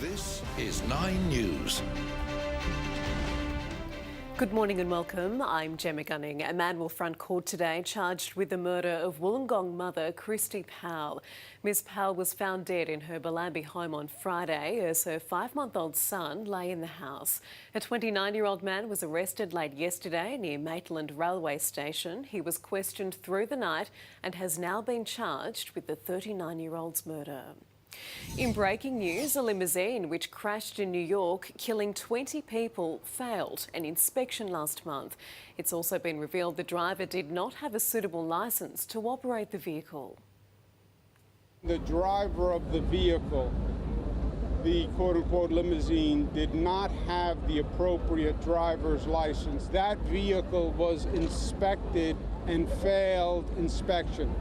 This is 9 News. Good morning and welcome. I'm Gemma Gunning. A man will front court today charged with the murder of Wollongong mother Christy Powell. Ms Powell was found dead in her Bellambi home on Friday as her 5-month-old son lay in the house. A 29-year-old man was arrested late yesterday near Maitland Railway Station. He was questioned through the night and has now been charged with the 39-year-old's murder. In breaking news, a limousine which crashed in New York, killing 20 people, failed an inspection last month. It's also been revealed the driver did not have a suitable licence to operate the vehicle. The driver of the vehicle, the quote-unquote limousine, did not have the appropriate driver's license. That vehicle was inspected and failed inspection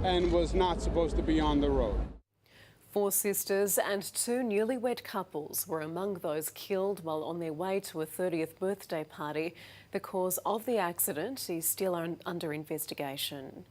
and was not supposed to be on the road. 4 sisters and 2 newlywed couples were among those killed while on their way to a 30th birthday party. The cause of the accident is still under investigation.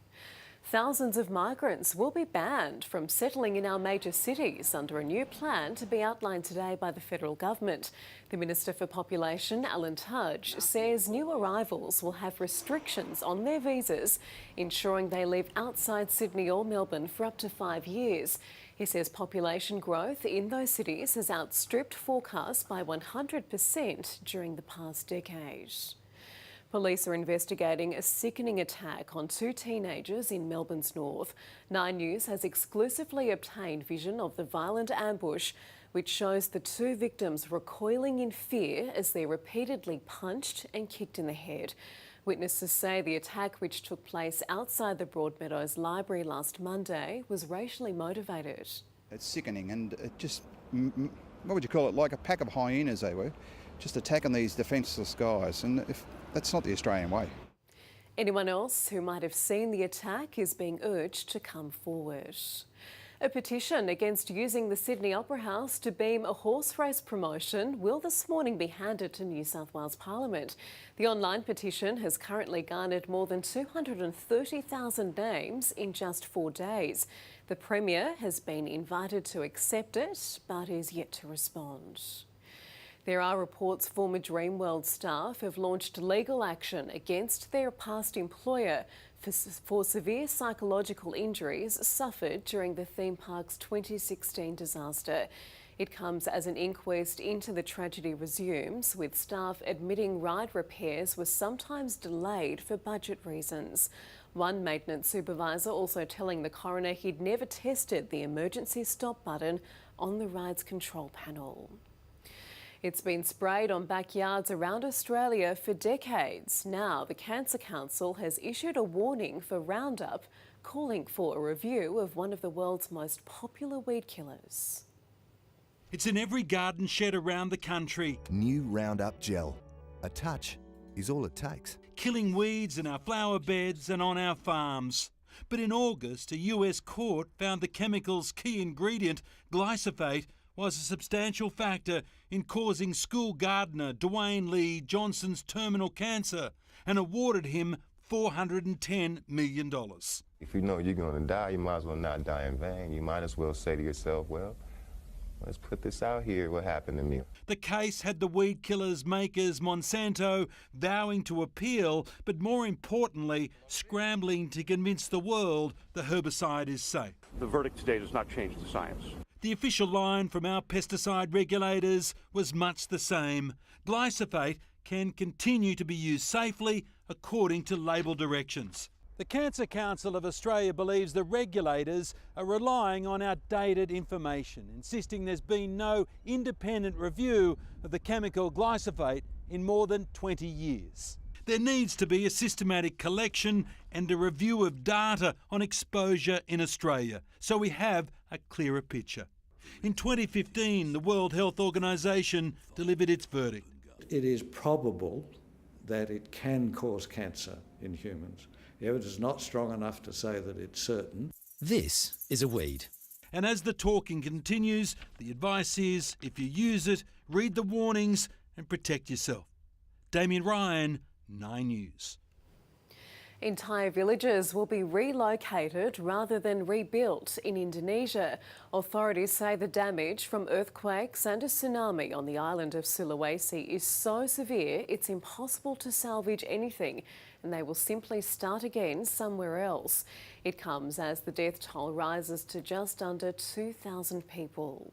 Thousands of migrants will be banned from settling in our major cities under a new plan to be outlined today by the federal government. The Minister for Population, Alan Tudge, says new arrivals will have restrictions on their visas, ensuring they live outside Sydney or Melbourne for up to 5 years. He says population growth in those cities has outstripped forecasts by 100% during the past decade. Police are investigating a sickening attack on 2 teenagers in Melbourne's north. 9 News has exclusively obtained vision of the violent ambush, which shows the 2 victims recoiling in fear as they're repeatedly punched and kicked in the head. Witnesses say the attack, which took place outside the Broadmeadows Library last Monday, was racially motivated. It's sickening and it just, what would you call it, like a pack of hyenas they were, just attacking these defenceless guys, and that's not the Australian way. Anyone else who might have seen the attack is being urged to come forward. A petition against using the Sydney Opera House to beam a horse race promotion will this morning be handed to New South Wales Parliament. The online petition has currently garnered more than 230,000 names in just 4 days. The Premier has been invited to accept it, but is yet to respond. There are reports former Dreamworld staff have launched legal action against their past employer for severe psychological injuries suffered during the theme park's 2016 disaster. It comes as an inquest into the tragedy resumes, with staff admitting ride repairs were sometimes delayed for budget reasons. One maintenance supervisor also telling the coroner he'd never tested the emergency stop button on the ride's control panel. It's been sprayed on backyards around Australia for decades. Now, the Cancer Council has issued a warning for Roundup, calling for a review of one of the world's most popular weed killers. It's in every garden shed around the country. New Roundup Gel. A touch is all it takes. Killing weeds in our flower beds and on our farms. But in August, a US court found the chemical's key ingredient, glyphosate, was a substantial factor in causing school gardener Dwayne Lee Johnson's terminal cancer and awarded him $410 million. If you know you're going to die, you might as well not die in vain. You might as well say to yourself, well, let's put this out here, what happened to me. The case had the weed killer's makers, Monsanto, vowing to appeal, but more importantly, scrambling to convince the world the herbicide is safe. The verdict today does not change the science. The official line from our pesticide regulators was much the same. Glyphosate can continue to be used safely according to label directions. The Cancer Council of Australia believes the regulators are relying on outdated information, insisting there's been no independent review of the chemical glyphosate in more than 20 years. There needs to be a systematic collection and a review of data on exposure in Australia, so we have a clearer picture. In 2015, the World Health Organization delivered its verdict. It is probable that it can cause cancer in humans. The evidence is not strong enough to say that it's certain. This is a weed. And as the talking continues, the advice is, if you use it, read the warnings and protect yourself. Damien Ryan, 9 News. Entire villages will be relocated rather than rebuilt in Indonesia. Authorities say the damage from earthquakes and a tsunami on the island of Sulawesi is so severe it's impossible to salvage anything, and they will simply start again somewhere else. It comes as the death toll rises to just under 2,000 people.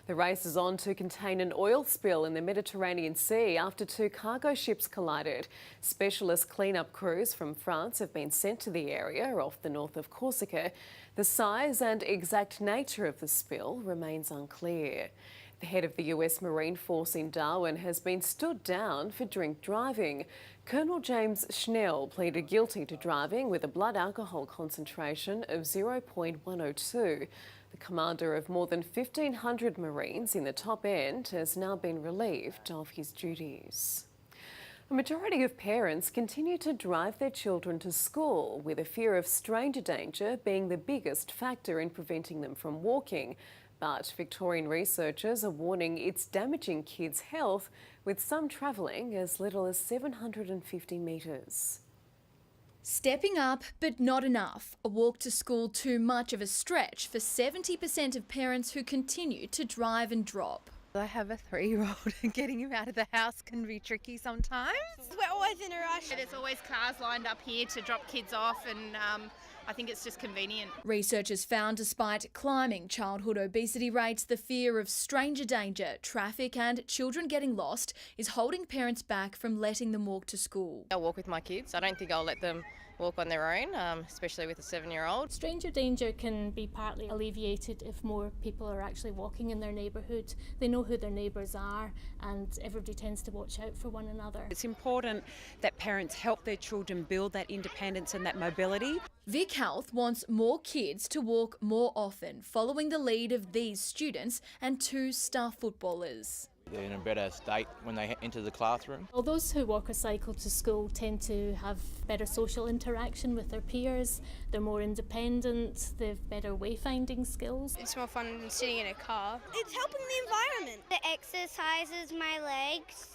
The race is on to contain an oil spill in the Mediterranean Sea after two cargo ships collided. Specialist cleanup crews from France have been sent to the area off the north of Corsica. The size and exact nature of the spill remains unclear. The head of the US Marine Force in Darwin has been stood down for drink driving. Colonel James Schnell pleaded guilty to driving with a blood alcohol concentration of 0.102. The commander of more than 1,500 Marines in the top end has now been relieved of his duties. A majority of parents continue to drive their children to school, with a fear of stranger danger being the biggest factor in preventing them from walking. But Victorian researchers are warning it's damaging kids' health, with some travelling as little as 750 metres. Stepping up, but not enough. A walk to school too much of a stretch for 70% of parents who continue to drive and drop. I have a 3-year-old and getting him out of the house can be tricky sometimes. We're always in a rush. There's always cars lined up here to drop kids off, and I think it's just convenient. Researchers found despite climbing childhood obesity rates, the fear of stranger danger, traffic and children getting lost is holding parents back from letting them walk to school. I'll walk with my kids. I don't think I'll let them walk on their own, especially with a 7-year-old. Stranger danger can be partly alleviated if more people are actually walking in their neighbourhood. They know who their neighbours are and everybody tends to watch out for one another. It's important that parents help their children build that independence and that mobility. Vic Health wants more kids to walk more often, following the lead of these students and 2 star footballers. They're in a better state when they enter the classroom. Well, those who walk or cycle to school tend to have better social interaction with their peers, they're more independent, they've better wayfinding skills. It's more fun than sitting in a car. It's helping the environment. It exercises my legs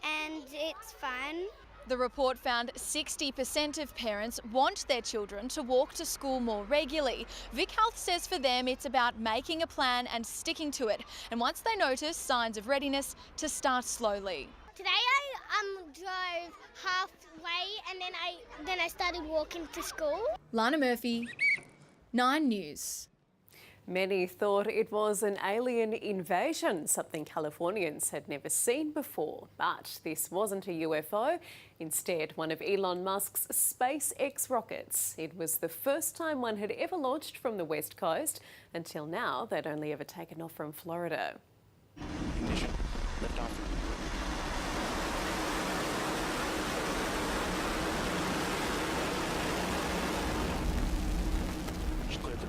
and it's fun. The report found 60% of parents want their children to walk to school more regularly. Vic Health says for them it's about making a plan and sticking to it, and once they notice signs of readiness, to start slowly. Today I drove halfway and then I started walking to school. Lana Murphy, 9 News. Many thought it was an alien invasion, something Californians had never seen before. But this wasn't a UFO, instead one of Elon Musk's SpaceX rockets. It was the first time one had ever launched from the West Coast. Until now, they'd only ever taken off from Florida. Ignition. Lift off.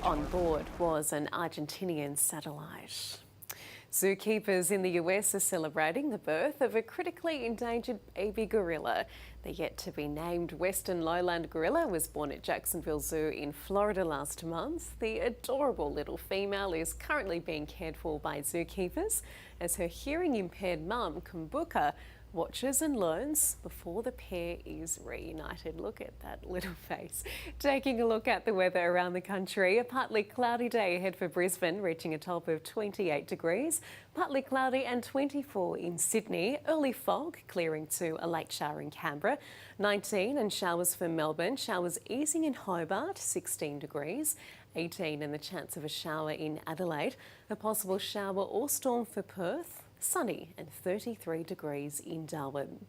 On board was an Argentinian satellite. Zookeepers in the US are celebrating the birth of a critically endangered baby gorilla. The yet-to-be-named western lowland gorilla was born at Jacksonville Zoo in Florida last month. The adorable little female is currently being cared for by zookeepers as her hearing-impaired mum, Kumbuka, watches and learns before the pair is reunited. Look at that little face. Taking a look at the weather around the country, a partly cloudy day ahead for Brisbane, reaching a top of 28 degrees. Partly cloudy and 24 in Sydney. Early fog clearing to a late shower in Canberra. 19 and showers for Melbourne. Showers easing in Hobart, 16 degrees. 18 and the chance of a shower in Adelaide. A possible shower or storm for Perth. Sunny and 33 degrees in Darwin.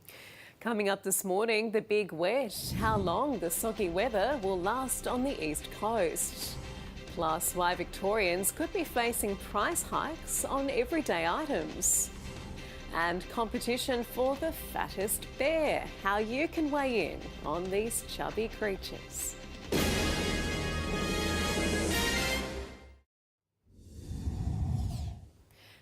Coming up this morning, the big wet. How long the soggy weather will last on the east coast. Plus, why Victorians could be facing price hikes on everyday items. And competition for the fattest bear. How you can weigh in on these chubby creatures.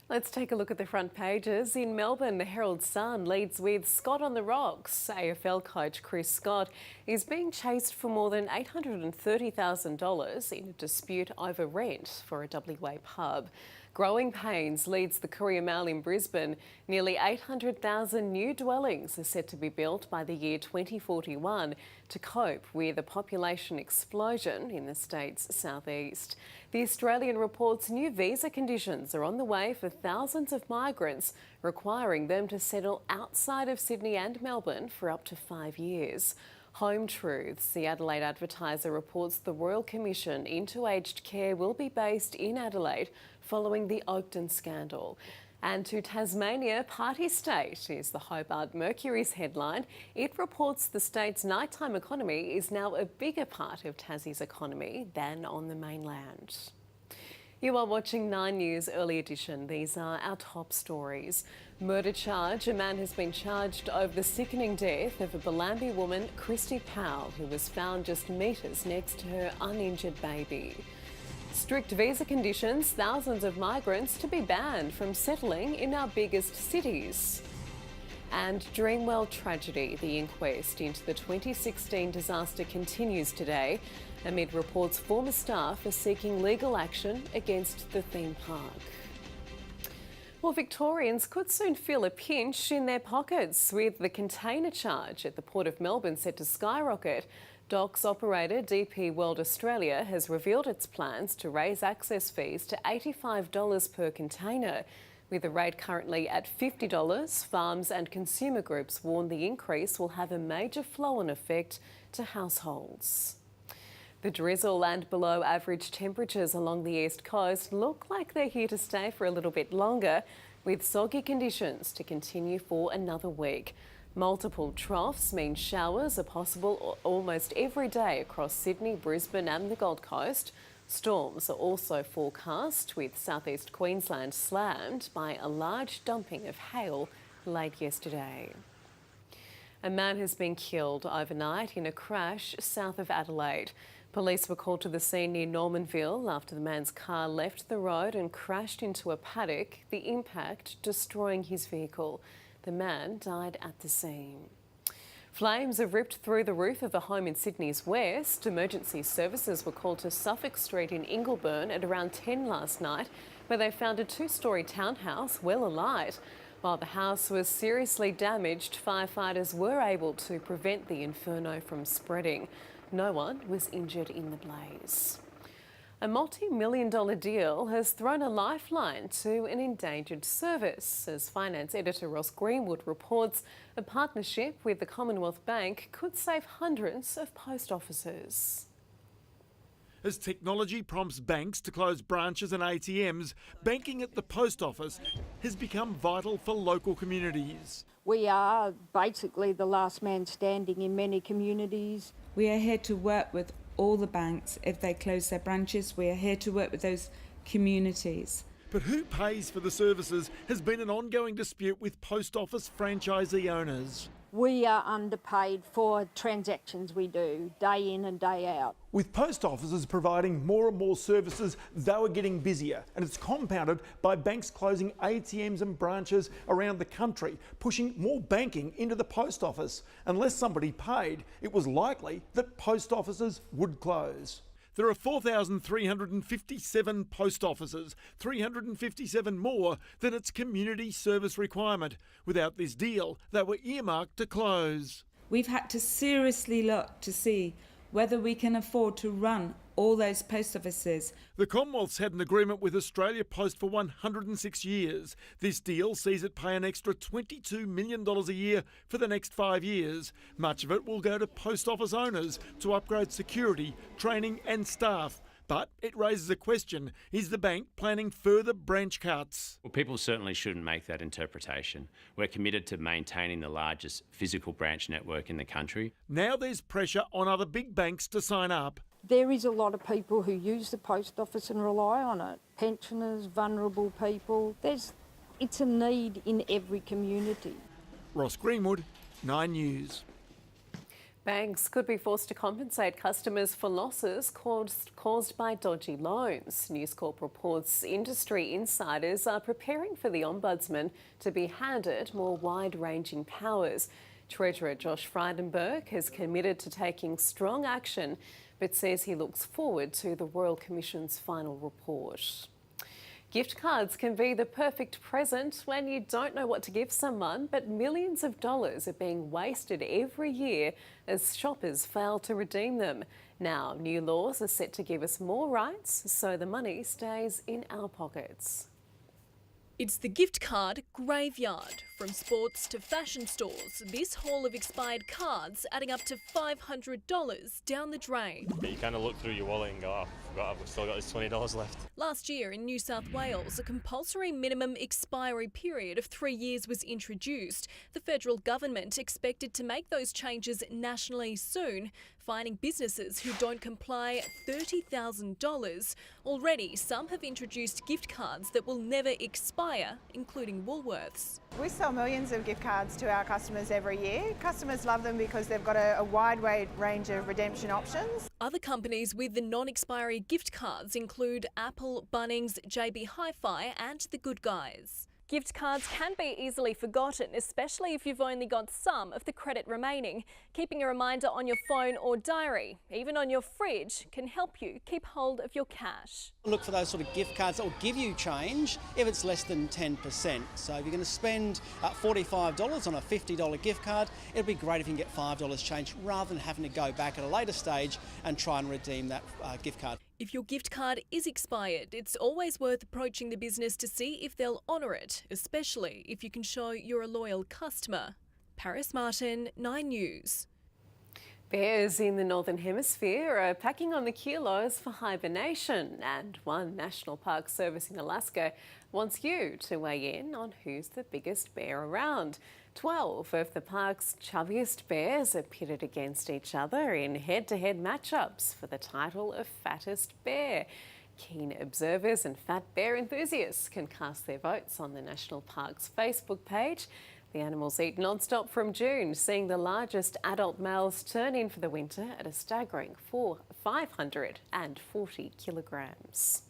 Let's take a look at the front pages. In Melbourne, the Herald Sun leads with Scott on the rocks. AFL coach Chris Scott is being chased for more than $830,000 in a dispute over rent for a WA pub. Growing Pains leads the Courier Mail in Brisbane. Nearly 800,000 new dwellings are set to be built by the year 2041 to cope with a population explosion in the state's southeast. The Australian reports new visa conditions are on the way for thousands of migrants, requiring them to settle outside of Sydney and Melbourne for up to 5 years. Home Truths, the Adelaide Advertiser, reports the Royal Commission into Aged Care will be based in Adelaide following the Oakden scandal. And to Tasmania, Party State is the Hobart Mercury's headline. It reports the state's nighttime economy is now a bigger part of Tassie's economy than on the mainland. You are watching 9 News Early Edition. These are our top stories. Murder charge. A man has been charged over the sickening death of a Bellambi woman, Christy Powell, who was found just metres next to her uninjured baby. Strict visa conditions. Thousands of migrants to be banned from settling in our biggest cities. And Dreamwell tragedy. The inquest into the 2016 disaster continues today, amid reports former staff are seeking legal action against the theme park. Well, Victorians could soon feel a pinch in their pockets with the container charge at the Port of Melbourne set to skyrocket. Docks operator DP World Australia has revealed its plans to raise access fees to $85 per container. With the rate currently at $50, farms and consumer groups warn the increase will have a major flow-on effect to households. The drizzle and below average temperatures along the east coast look like they're here to stay for a little bit longer, with soggy conditions to continue for another week. Multiple troughs mean showers are possible almost every day across Sydney, Brisbane and the Gold Coast. Storms are also forecast, with southeast Queensland slammed by a large dumping of hail late yesterday. A man has been killed overnight in a crash south of Adelaide. Police were called to the scene near Normanville after the man's car left the road and crashed into a paddock, the impact destroying his vehicle. The man died at the scene. Flames have ripped through the roof of a home in Sydney's west. Emergency services were called to Suffolk Street in Ingleburn at around 10 last night, where they found a 2-storey townhouse well alight. While the house was seriously damaged, firefighters were able to prevent the inferno from spreading. No one was injured in the blaze. A multi-million-dollar deal has thrown a lifeline to an endangered service. As finance editor Ross Greenwood reports, a partnership with the Commonwealth Bank could save hundreds of post offices. As technology prompts banks to close branches and ATMs, banking at the post office has become vital for local communities. We are basically the last man standing in many communities. We are here to work with all the banks if they close their branches. We are here to work with those communities. But who pays for the services has been an ongoing dispute with post office franchisee owners. We are underpaid for transactions we do, day in and day out. With post offices providing more and more services, they were getting busier, and it's compounded by banks closing ATMs and branches around the country, pushing more banking into the post office. Unless somebody paid, it was likely that post offices would close. There are 4,357 post offices, 357 more than its community service requirement. Without this deal, they were earmarked to close. We've had to seriously look to see whether we can afford to run all those post offices. The Commonwealth's had an agreement with Australia Post for 106 years. This deal sees it pay an extra $22 million a year for the next 5 years. Much of it will go to post office owners to upgrade security, training and staff. But it raises a question, is the bank planning further branch cuts? Well, people certainly shouldn't make that interpretation. We're committed to maintaining the largest physical branch network in the country. Now there's pressure on other big banks to sign up. There is a lot of people who use the post office and rely on it. Pensioners, vulnerable people. It's a need in every community. Ross Greenwood, 9 News. Banks could be forced to compensate customers for losses caused by dodgy loans. News Corp reports industry insiders are preparing for the Ombudsman to be handed more wide-ranging powers. Treasurer Josh Frydenberg has committed to taking strong action, but says he looks forward to the Royal Commission's final report. Gift cards can be the perfect present when you don't know what to give someone, but millions of dollars are being wasted every year as shoppers fail to redeem them. Now, new laws are set to give us more rights so the money stays in our pockets. It's the gift card graveyard. From sports to fashion stores, this haul of expired cards adding up to $500 down the drain. You kind of look through your wallet and go, oh, I've still got this $20 left. Last year in New South Wales, a compulsory minimum expiry period of 3 years was introduced. The federal government expected to make those changes nationally soon, fining businesses who don't comply $30,000. Already, some have introduced gift cards that will never expire, including Woolworths. We sell millions of gift cards to our customers every year. Customers love them because they've got a wide range of redemption options. Other companies with the non-expiry gift cards include Apple, Bunnings, JB Hi-Fi and The Good Guys. Gift cards can be easily forgotten, especially if you've only got some of the credit remaining. Keeping a reminder on your phone or diary, even on your fridge, can help you keep hold of your cash. Look for those sort of gift cards that will give you change if it's less than 10%. So if you're going to spend $45 on a $50 gift card, it'd be great if you can get $5 change rather than having to go back at a later stage and try and redeem that gift card. If your gift card is expired, it's always worth approaching the business to see if they'll honour it, especially if you can show you're a loyal customer. Paris Martin, 9 News. Bears in the Northern Hemisphere are packing on the kilos for hibernation, and one national park service in Alaska wants you to weigh in on who's the biggest bear around. 12 of the park's chubbiest bears are pitted against each other in head-to-head matchups for the title of fattest bear. Keen observers and fat bear enthusiasts can cast their votes on the National Park's Facebook page. The animals eat non-stop from June, seeing the largest adult males turn in for the winter at a staggering 540 kilograms.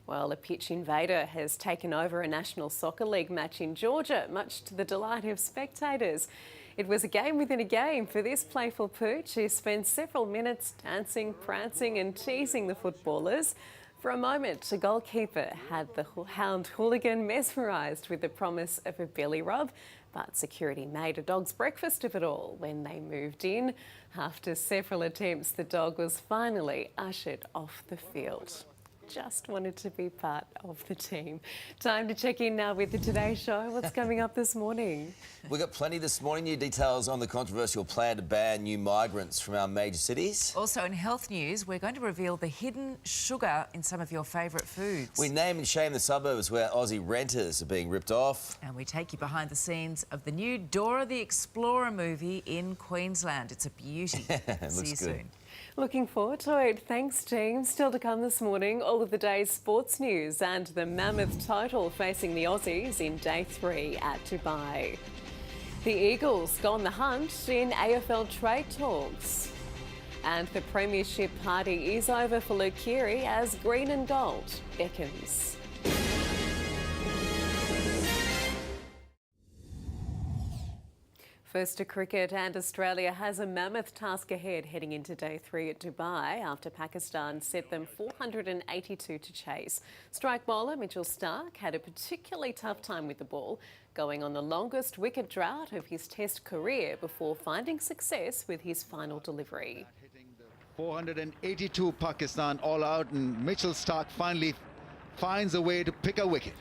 Well, a pitch invader has taken over a National Soccer League match in Georgia, much to the delight of spectators. It was a game within a game for this playful pooch who spent several minutes dancing, prancing and teasing the footballers. For a moment, the goalkeeper had the hound hooligan mesmerised with the promise of a belly rub, but security made a dog's breakfast of it all when they moved in. After several attempts, the dog was finally ushered off the field. Just wanted to be part of the team. Time to check in now with the Today Show. What's coming up this morning? We've got plenty this morning. New details on the controversial plan to ban new migrants from our major cities. Also in health news, we're going to reveal the hidden sugar in some of your favourite foods. We name and shame the suburbs where Aussie renters are being ripped off. And we take you behind the scenes of the new Dora the Explorer movie in Queensland. It's a beauty. See you soon. Looking forward to it. Thanks, team. Still to come this morning, all of the day's sports news and the mammoth total facing the Aussies in day 3 at Dubai. The Eagles go on the hunt in AFL trade talks. And the premiership party is over for Luke Keary as green and gold beckons. First to cricket, and Australia has a mammoth task ahead heading into day 3 at Dubai after Pakistan set them 482 to chase. Strike bowler Mitchell Starc had a particularly tough time with the ball, going on the longest wicket drought of his Test career before finding success with his final delivery. 482 Pakistan all out, and Mitchell Starc finally finds a way to pick a wicket.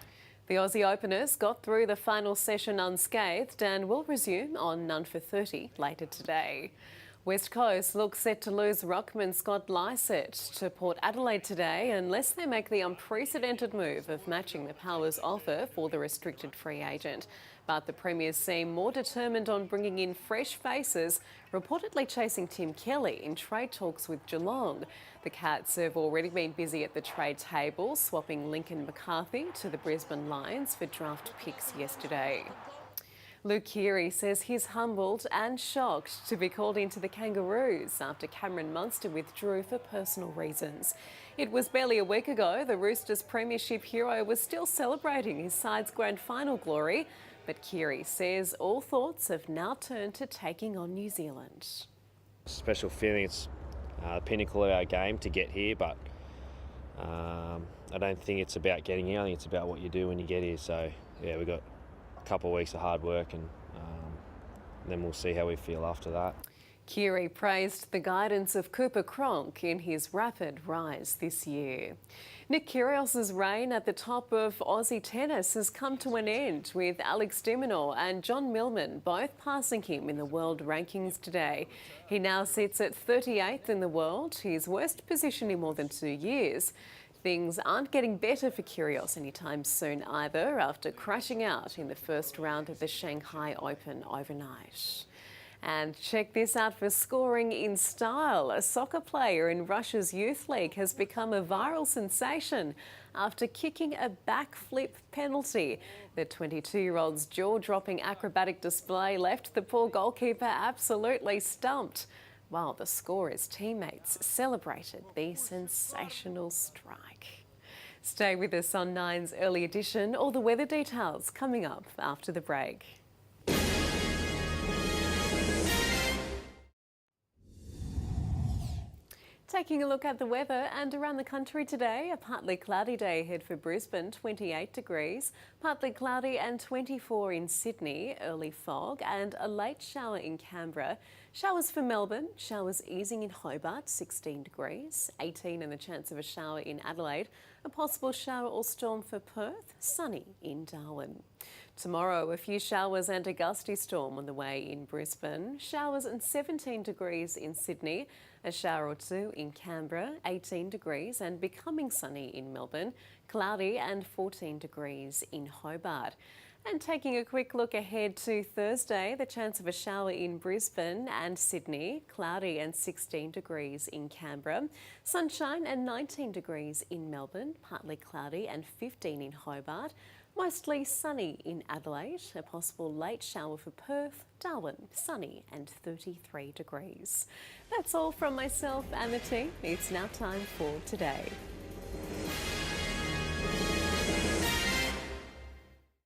The Aussie openers got through the final session unscathed and will resume on None for 30 later today. West Coast looks set to lose ruckman Scott Lycett to Port Adelaide today unless they make the unprecedented move of matching the Powers' offer for the restricted free agent. But the Premiers seem more determined on bringing in fresh faces, reportedly chasing Tim Kelly in trade talks with Geelong. The Cats have already been busy at the trade table, swapping Lincoln McCarthy to the Brisbane Lions for draft picks yesterday. Luke Keary says he's humbled and shocked to be called into the Kangaroos after Cameron Munster withdrew for personal reasons. It was barely a week ago the Roosters' premiership hero was still celebrating his side's grand final glory, but Keary says all thoughts have now turned to taking on New Zealand. Special feeling. It's the pinnacle of our game to get here, but I don't think it's about getting here. I think it's about what you do when you get here. So yeah, we've got a couple of weeks of hard work, and then we'll see how we feel after that. Keary praised the guidance of Cooper Cronk in his rapid rise this year. Nick Kyrgios's reign at the top of Aussie tennis has come to an end, with Alex de Minaur and John Millman both passing him in the world rankings today. He now sits at 38th in the world, his worst position in more than 2 years. Things aren't getting better for Kyrgios anytime soon either, after crashing out in the first round of the Shanghai Open overnight. And check this out for scoring in style. A soccer player in Russia's youth league has become a viral sensation after kicking a backflip penalty. The 22-year-old's jaw-dropping acrobatic display left the poor goalkeeper absolutely stumped, while the scorer's teammates celebrated the sensational strike. Stay with us on Nine's Early Edition. All the weather details coming up after the break. Taking a look at the weather and around the country today, a partly cloudy day ahead for Brisbane, 28 degrees, partly cloudy and 24 in Sydney, early fog and a late shower in Canberra. Showers for Melbourne, showers easing in Hobart, 16 degrees, 18 and the chance of a shower in Adelaide, a possible shower or storm for Perth, sunny in Darwin. Tomorrow, a few showers and a gusty storm on the way in Brisbane, showers and 17 degrees in Sydney, a shower or two in Canberra, 18 degrees and becoming sunny in Melbourne, cloudy and 14 degrees in Hobart. And taking a quick look ahead to Thursday, the chance of a shower in Brisbane and Sydney, cloudy and 16 degrees in Canberra, sunshine and 19 degrees in Melbourne, partly cloudy and 15 in Hobart, mostly sunny in Adelaide, a possible late shower for Perth, Darwin, sunny and 33 degrees. That's all from myself and the team. It's now time for Today.